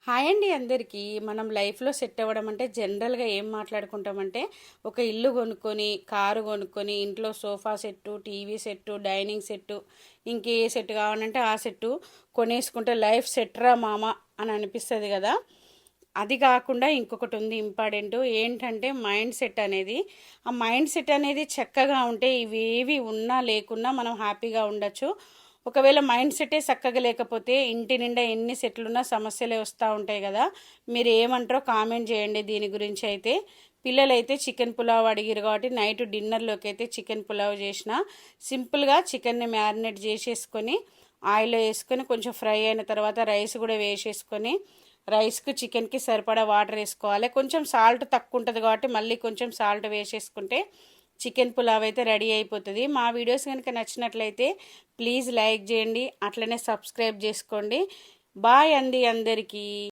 Hi అండి అందరికీ. మనం లైఫ్లో సెట్ అవ్వడం అంటే జనరల్గా ఏం మాట్లాడుకుంటామంటే ఒక ఇల్లు కొనుక్కొని, కారు కొనుక్కొని, ఇంట్లో sofa set, TV set, dining set, ఇంకే సెట్ కావాలంటే ఆ సెట్టు కొనేసుకుంటే లైఫ్ సెట్ రా మామ అని అనిపిస్తుంది కదా. అది కాకుండా ఇంకొకటి ఉంది ఇంపార్టెంట్, ఏంటంటే మైండ్ సెట్ అనేది. ఆ మైండ్ సెట్ అనేది చక్కగా ఉంటే ఇవేవి ఉన్నా లేకున్నా మనం హ్యాపీగా ఉండొచ్చు. ఒకవేళ మైండ్ సెటే చక్కగా లేకపోతే ఇంటి నిండా ఎన్ని సెట్లున్నా సమస్యలే వస్తూ ఉంటాయి కదా. మీరు ఏమంటారో కామెంట్ చేయండి దీని గురించి. అయితే పిల్లలైతే చికెన్ పులావ్ అడిగిరు కాబట్టి నైట్ డిన్నర్లోకి అయితే చికెన్ పులావ్ చేసిన. సింపుల్గా చికెన్ని మ్యారినేట్ చేసేసుకొని ఆయిల్లో వేసుకొని కొంచెం ఫ్రై అయిన తర్వాత రైస్ కూడా వేసేసుకొని రైస్కి చికెన్కి సరిపడా వాటర్ వేసుకోవాలి. కొంచెం సాల్ట్ తక్కువ ఉంటుంది కాబట్టి మళ్ళీ కొంచెం సాల్ట్ వేసేసుకుంటే చికెన్ పులావ్ అయితే రెడీ అయిపోతుంది. మా వీడియోస్ కనుక నచ్చినట్లయితే ప్లీజ్ లైక్ చేయండి, అట్లనే సబ్స్క్రైబ్ చేసుకోండి. బాయ్ అండి అందరికీ.